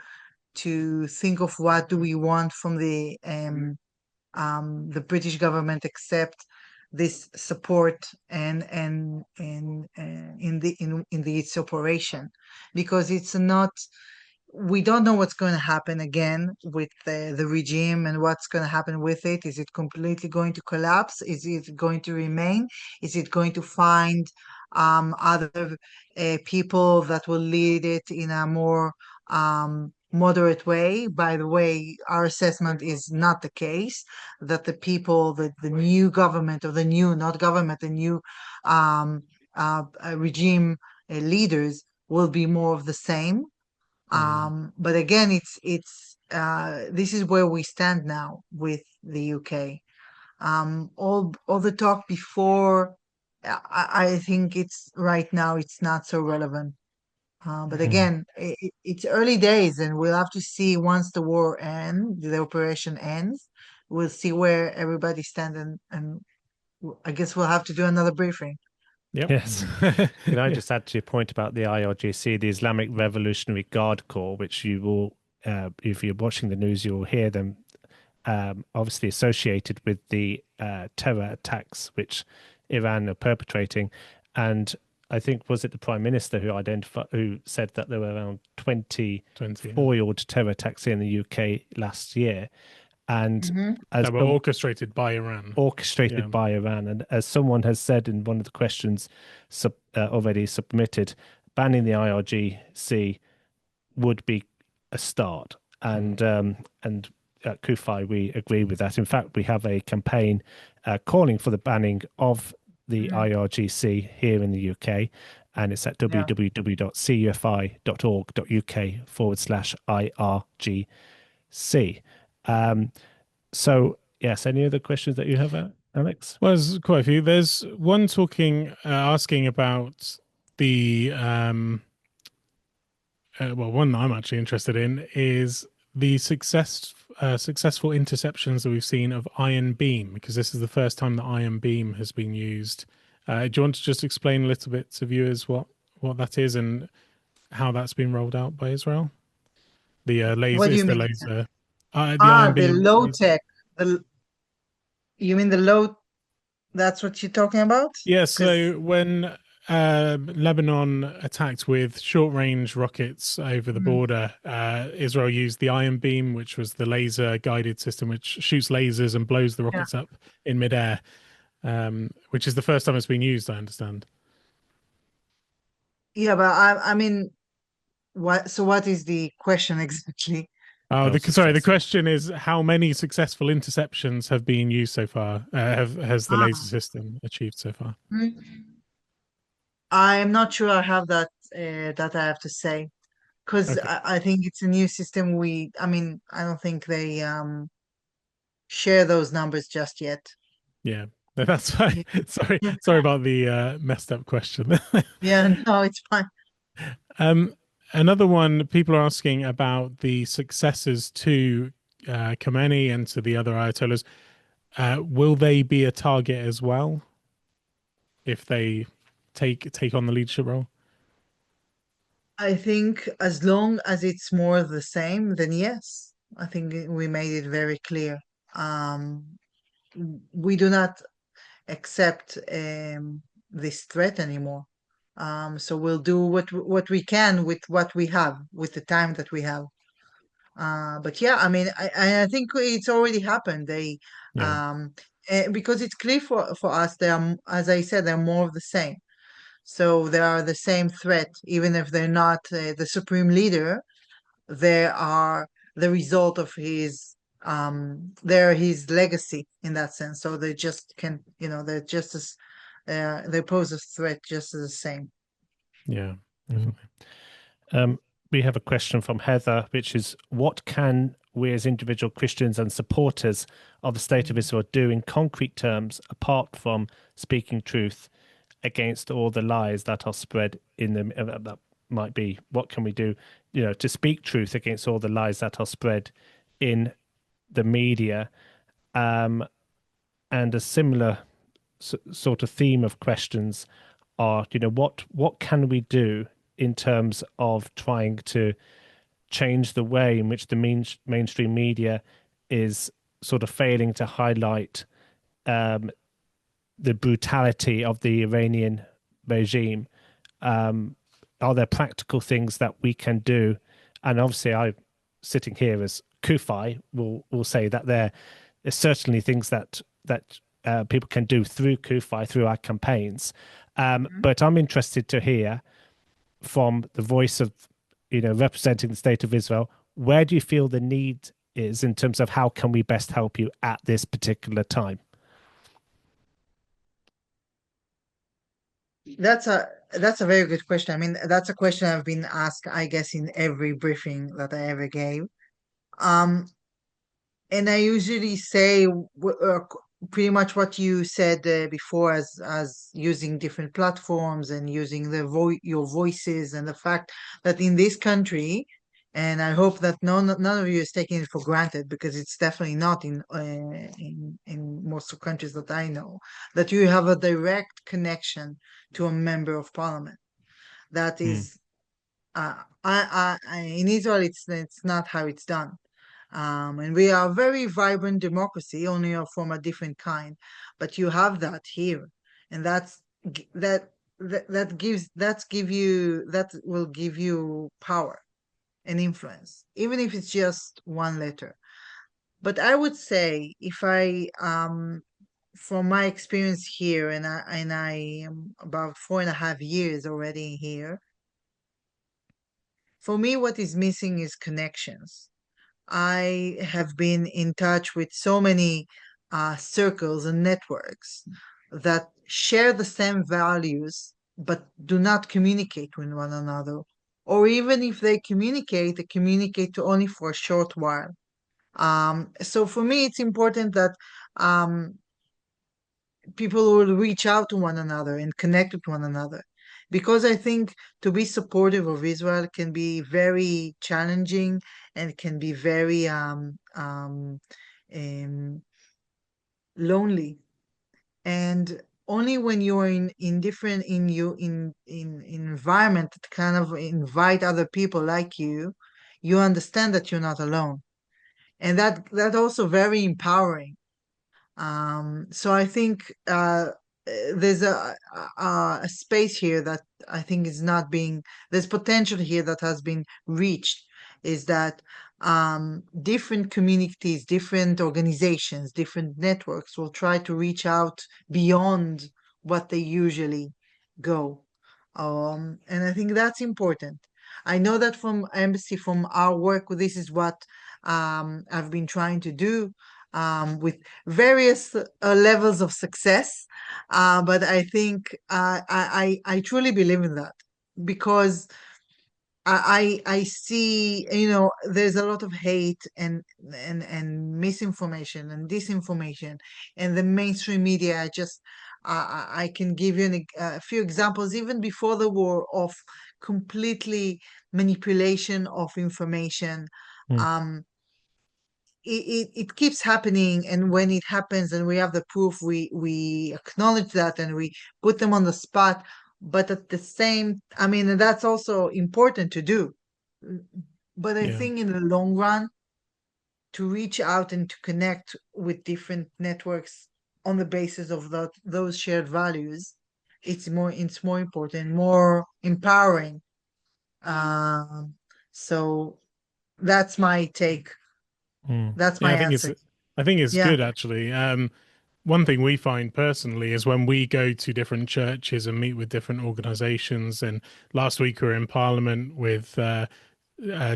think of what do we want from the British government except this support and in its operation, because it's not, we don't know what's going to happen again with the regime and what's going to happen with it. Is it completely going to collapse? Is it going to remain? Is it going to find other people that will lead it in a more moderate way? By the way, our assessment is not the case, that the people, the new government, or the new, not government, the new regime leaders will be more of the same. But again, it's this is where we stand now with the UK. All the talk before, I think it's right now it's not so relevant. But again, it's early days, and we'll have to see once the war ends, the operation ends. We'll see where everybody stands, and I guess we'll have to do another briefing. Yep. Yes. Can I just add to your point about the IRGC, the Islamic Revolutionary Guard Corps, which you will, if you're watching the news, you will hear them obviously associated with the terror attacks which Iran are perpetrating. And I think, was it the Prime Minister who said that there were around 20 foiled terror attacks in the UK last year? And as that were orchestrated by Iran. By Iran. And as someone has said in one of the questions already submitted, banning the IRGC would be a start. And at CUFI, we agree with that. In fact, we have a campaign calling for the banning of the IRGC here in the UK, and it's at www.cufi.org.uk/IRGC. So yes, any other questions that you have, Alex? Well, there's quite a few. There's one asking about the one that I'm actually interested in is the successful interceptions that we've seen of Iron Beam, because this is the first time that Iron Beam has been used. Do you want to just explain a little bit to viewers what that is and how that's been rolled out by Israel? The laser. What do you the mean? laser. Iron The Beam low tech. You mean the low? That's what you're talking about? Yeah. So when Lebanon attacked with short-range rockets over the border, Israel used the Iron Beam, which was the laser-guided system which shoots lasers and blows the rockets up in midair, which is the first time it's been used, I understand. Yeah, but I mean, what? So what is the question exactly? Sorry, the question is how many successful interceptions have been used so far? Has the laser system achieved so far? I'm not sure I have that I have to say, because Okay. I think it's a new system. I mean, I don't think they share those numbers just yet. Yeah, that's fine. Sorry about the messed up question. Yeah, no, it's fine. Another one, people are asking about the successors to Khomeini and to the other Ayatollahs. Will they be a target as well if they take on the leadership role? I think as long as it's more the same, then yes. I think we made it very clear. We do not accept this threat anymore. So we'll do what we can with what we have, with the time that we have. But yeah, I mean, I think it's already happened. Yeah. Because it's clear for us, they are, as I said, they're more of the same. So they are the same threat, even if they're not the supreme leader. They are the result of they're his legacy in that sense. So they just can, they're just as they pose a threat just as the same. Yeah, definitely. We have a question from Heather, which is, what can we as individual Christians and supporters of the State of Israel do in concrete terms, apart from speaking truth against all the lies that are spread in them? That might be, what can we do, to speak truth against all the lies that are spread in the media? And a similar sort of theme of questions are, what can we do in terms of trying to change the way in which the mainstream media is sort of failing to highlight the brutality of the Iranian regime? Are there practical things that we can do? And obviously, I, sitting here as CUFI, will say that there are certainly things that people can do through CUFI, through our campaigns. But I'm interested to hear from the voice of, representing the State of Israel, where do you feel the need is in terms of how can we best help you at this particular time? That's a very good question. I mean, that's a question I've been asked, I guess, in every briefing that I ever gave. And I usually say pretty much what you said before, as using different platforms and using your voices, and the fact that in this country, and I hope that none of you is taking it for granted, because it's definitely not in most of countries that I know, that you have a direct connection to a member of parliament. That is, in Israel, it's not how it's done. And we are a very vibrant democracy, only from a different kind. But you have that here, and that will give you power and influence, even if it's just one letter. But I would say, if I from my experience here, and I am about 4.5 years already here, for me, what is missing is connections. I have been in touch with so many circles and networks that share the same values but do not communicate with one another. Or even if they communicate only for a short while. So for me, it's important that um, people will reach out to one another and connect with one another. Because I think to be supportive of Israel can be very challenging, and can be very lonely. And only when you're in different in environment that kind of invite other people like you understand that you're not alone. And that also very empowering. So I think there's a space here that I think is not being, there's potential here that has been reached, is that different communities, different organizations, different networks will try to reach out beyond what they usually go. And I think that's important. I know that from embassy, from our work, this is what I've been trying to do with various levels of success. But I think I truly believe in that because I see, there's a lot of hate and misinformation and disinformation, and the mainstream media just I can give you a few examples even before the war of completely manipulation of information. Mm. It keeps happening, and when it happens and we have the proof, we acknowledge that and we put them on the spot. But at the same, I mean, that's also important to do. But I Yeah. think in the long run, to reach out and to connect with different networks on the basis of those shared values, it's more important, more empowering. Um, so that's my take. Mm. That's Yeah, my answer. I think it's Yeah. good actually. One thing we find personally is when we go to different churches and meet with different organizations. And last week we were in Parliament with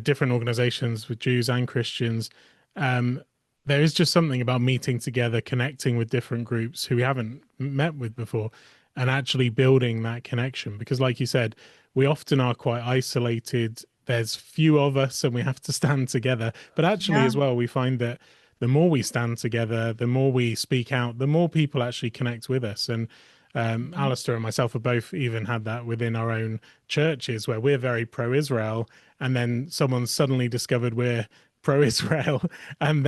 different organizations, with Jews and Christians. Um, there is just something about meeting together, connecting with different groups who we haven't met with before, and actually building that connection. Because, like you said, we often are quite isolated. There's few of us, and we have to stand together. But actually, Yeah. as well, we find that the more we stand together, the more we speak out, the more people actually connect with us. And Alastair and myself have both even had that within our own churches where we're very pro-Israel, and then someone suddenly discovered we're pro-Israel, and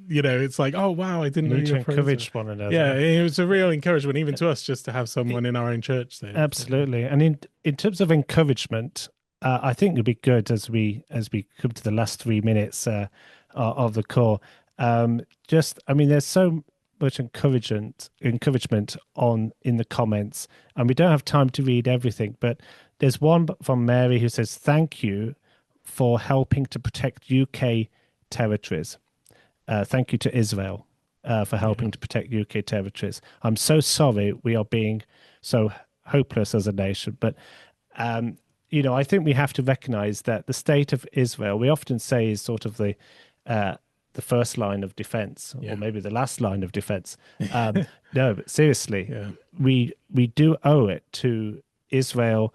it's like, oh wow, I didn't You know need you to were pro-Israel. encourage one Yeah, another. it was a real encouragement even to us just to have someone in our own church there. Absolutely. And in terms of encouragement, I think it'd be good as we come to the last 3 minutes of the call. I mean, there's so much encouragement on in the comments, and we don't have time to read everything. But there's one from Mary who says, "Thank you for helping to protect UK territories. Thank you to Israel for helping to protect UK territories. I'm so sorry we are being so hopeless as a nation, but I think we have to recognize that the state of Israel, we often say, is sort of the first line of defense, or maybe the last line of defense. No, but seriously, we do owe it to Israel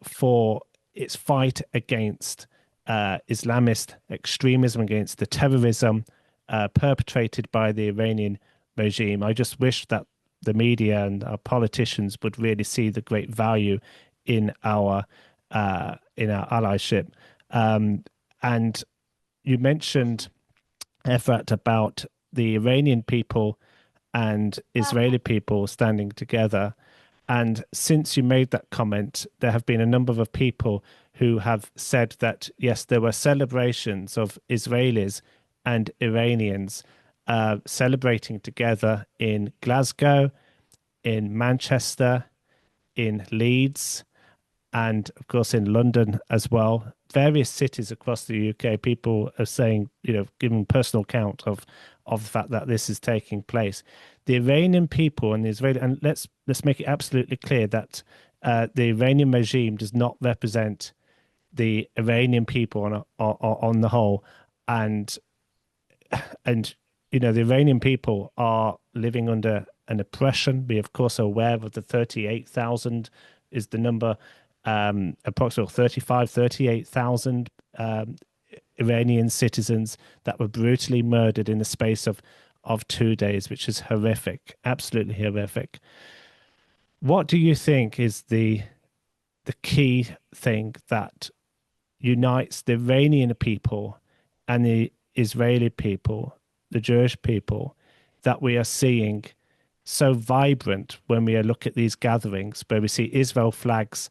for its fight against Islamist extremism, against the terrorism perpetrated by the Iranian regime. I just wish that the media and our politicians would really see the great value in our allyship. And you mentioned, Efrat, about the Iranian people and Israeli people standing together. And since you made that comment, there have been a number of people who have said that, yes, there were celebrations of Israelis and Iranians celebrating together in Glasgow, in Manchester, in Leeds, and of course in London as well. Various cities across the UK, people are saying, giving personal account of the fact that this is taking place. The Iranian people and the Israeli, and let's make it absolutely clear that the Iranian regime does not represent the Iranian people on the whole, and the Iranian people are living under an oppression. We of course are aware of the 38,000 is the number, approximately 38,000 Iranian citizens that were brutally murdered in the space of 2 days, which is horrific, absolutely horrific. What do you think is the key thing that unites the Iranian people and the Israeli people, the Jewish people, that we are seeing so vibrant when we look at these gatherings where we see Israel flags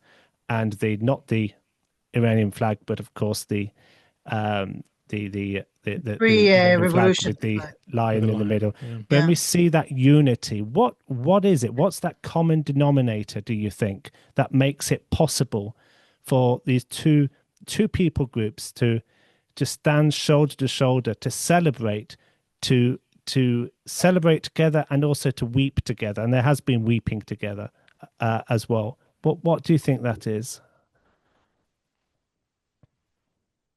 and not the Iranian flag, but of course the Free Iranian flag revolution with the flag. lion in the middle. When Yeah. we see that unity, what is it? What's that common denominator, do you think, that makes it possible for these two people groups to stand shoulder to shoulder, to celebrate, to celebrate together, and also to weep together? And there has been weeping together as well. What do you think that is?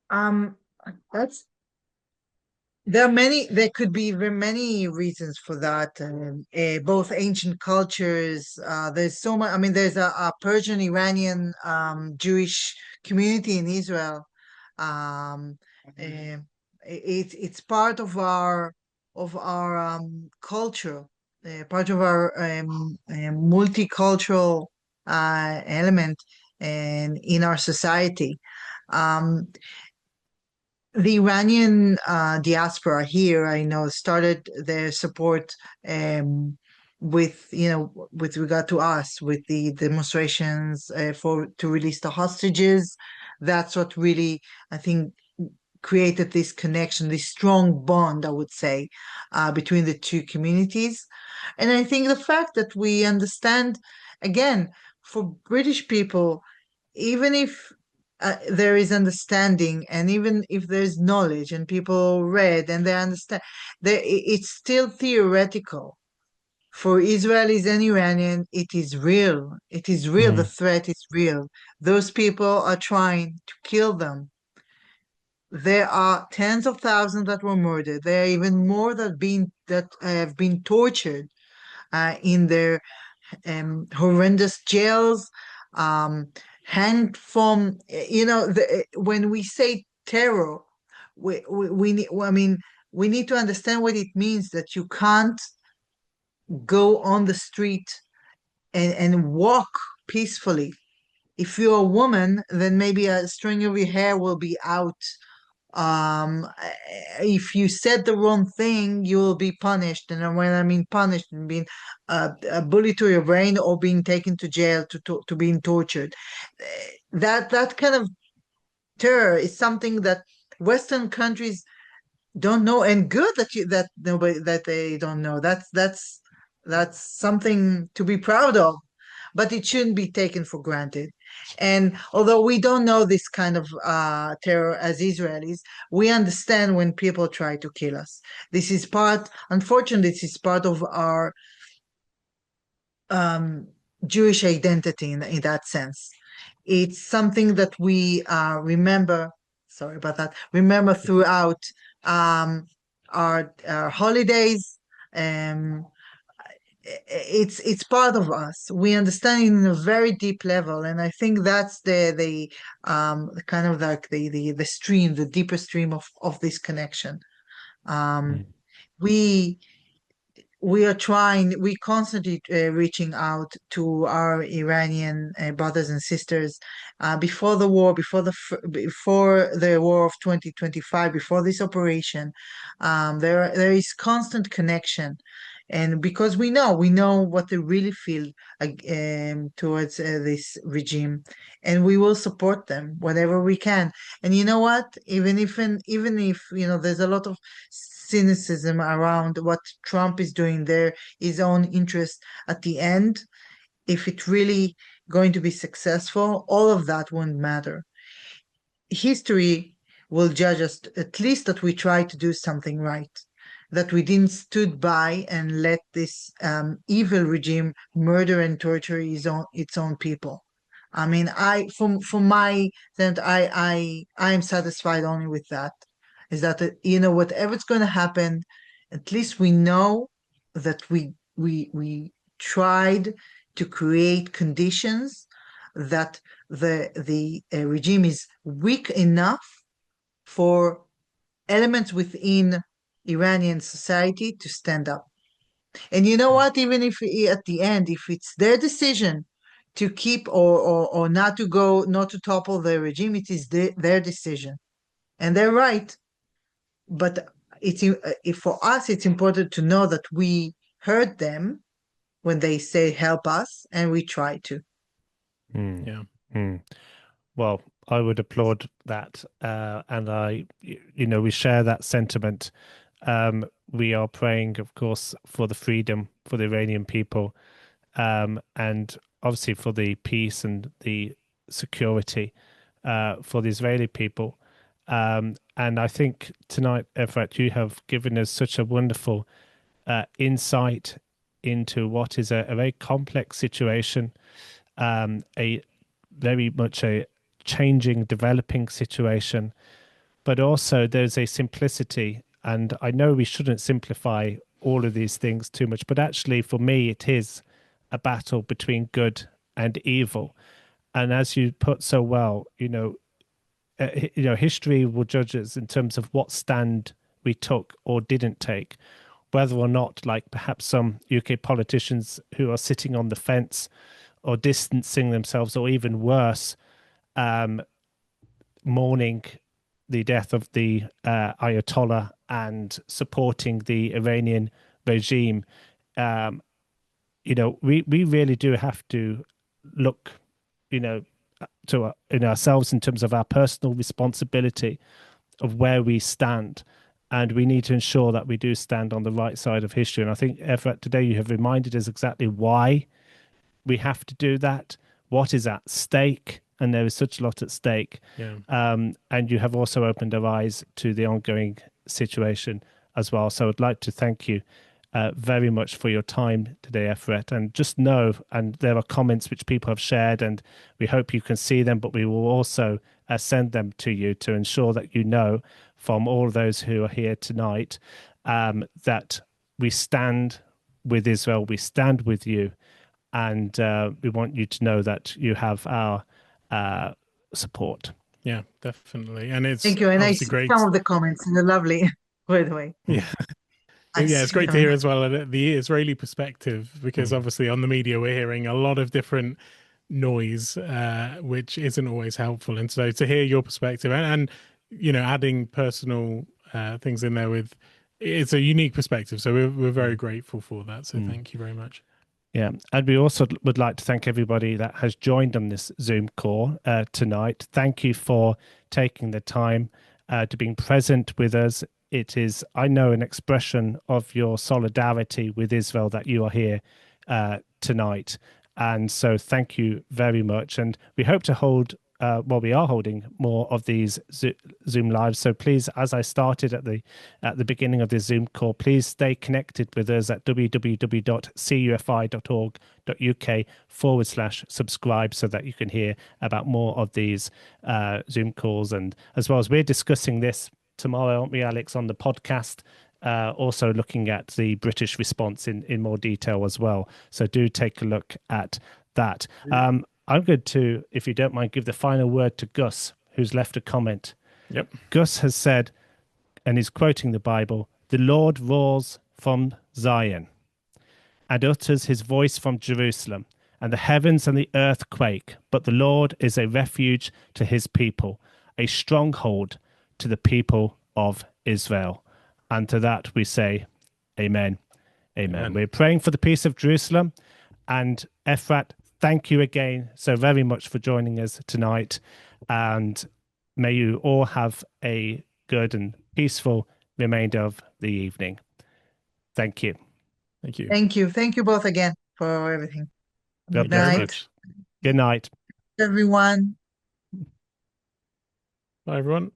Um, that's There could be very many reasons for that. Both ancient cultures. There's so much. I mean, there's a Persian Iranian Jewish community in Israel. It's part of our culture, part of our multicultural element and in our society. Um, the Iranian diaspora here, I know, started their support with, with regard to us, with the demonstrations for to release the hostages. That's what really, I think, created this connection, this strong bond, I would say, between the two communities. And I think the fact that we understand, again, for British people, even if there is understanding, and even if there's knowledge and people read and they understand, it's still theoretical. For Israelis and Iranian, it is real. It is real. The Mm, threat is real. Those people are trying to kill them. There are tens of thousands that were murdered. There are even more that have been tortured in their horrendous jails, hanged from, when we say terror, I mean, we need to understand what it means that you can't go on the street and walk peacefully. If you're a woman, then maybe a string of your hair will be out. If you said the wrong thing, you will be punished. And when I mean punished, I mean a bullet to your brain or being taken to jail to being tortured. That kind of terror is something that Western countries don't know, and good that they don't know. That's something to be proud of, but it shouldn't be taken for granted. And although we don't know this kind of terror as Israelis, we understand when people try to kill us. Unfortunately, this is part of our um, Jewish identity in that sense. It's something that we remember, sorry about that, remember throughout our holidays. Um, it's part of us. We understand it in a very deep level, and I think that's the kind of like the stream, the deeper stream of this connection. Um, mm, we we constantly reaching out to our Iranian brothers and sisters before the war, before the war of 2025, before this operation. There is constant connection, and because we know what they really feel towards this regime, and we will support them whatever we can. And you know what? Even if there's a lot of cynicism around what Trump is doing there, his own interest at the end. If it really going to be successful, all of that won't matter. History will judge us at least that we tried to do something right, that we didn't stood by and let this evil regime murder and torture its own people. I mean, from my end, I am satisfied only with that. Is that whatever's going to happen, at least we know that we tried to create conditions that the regime is weak enough for elements within Iranian society to stand up. And you know mm, what? Even if at the end, if it's their decision to keep or not to go, not to topple the regime, it is their decision, and they're right. But for us, it's important to know that we heard them when they say help us, and we try to. mm, Yeah. mm. Well, I would applaud that, and we share that sentiment. We are praying, of course, for the freedom for the Iranian people, and obviously for the peace and the security for the Israeli people. And I think tonight, Efrat, you have given us such a wonderful insight into what is a very complex situation, a very much a changing, developing situation, but also there's a simplicity And I know we shouldn't simplify all of these things too much, but actually, for me, it is a battle between good and evil. And as you put so well, history will judge us in terms of what stand we took or didn't take, whether or not, like perhaps some UK politicians who are sitting on the fence or distancing themselves, or even worse, mourning the death of the Ayatollah and supporting the Iranian regime. We really do have to look, to in ourselves in terms of our personal responsibility of where we stand. And we need to ensure that we do stand on the right side of history. And I think, Efrat, today you have reminded us exactly why we have to do that, what is at stake, and there is such a lot at stake. Yeah. And you have also opened our eyes to the ongoing situation as well. So I'd like to thank you very much for your time today, Efrat. And just know, and there are comments which people have shared, and we hope you can see them, but we will also send them to you to ensure that you know from all those who are here tonight that we stand with Israel, we stand with you, and we want you to know that you have our support. Yeah, definitely. And it's thank you. And I see great. some of the comments, and they're lovely, by the way. Yeah. Yeah, it's great to hear as well the Israeli perspective, because obviously on the media we're hearing a lot of different noise, which isn't always helpful. And so to hear your perspective and adding personal things in there it's a unique perspective. So we're very grateful for that. So thank you very much. Yeah, and we also would like to thank everybody that has joined on this Zoom call tonight. Thank you for taking the time to being present with us. It is, I know, an expression of your solidarity with Israel that you are here tonight. And so thank you very much. And we hope to hold, we are holding more of these Zoom lives. So please, as I started at the beginning of this Zoom call, please stay connected with us at www.cufi.org.uk/subscribe so that you can hear about more of these Zoom calls. And as well as we're discussing this tomorrow, aren't we, Alex, on the podcast, also looking at the British response in more detail as well. So do take a look at that. I'm going to, if you don't mind, give the final word to Gus, who's left a comment. Yep. Gus has said, and he's quoting the Bible, "The Lord roars from Zion and utters his voice from Jerusalem, and the heavens and the earth quake, but the Lord is a refuge to his people, a stronghold to the people of Israel." And to that we say, Amen. Amen. We're praying for the peace of Jerusalem. And Efrat, thank you again so very much for joining us tonight. And may you all have a good and peaceful remainder of the evening. Thank you. Thank you. Thank you. Thank you both again for everything. Good night. Good night, everyone. Bye, everyone.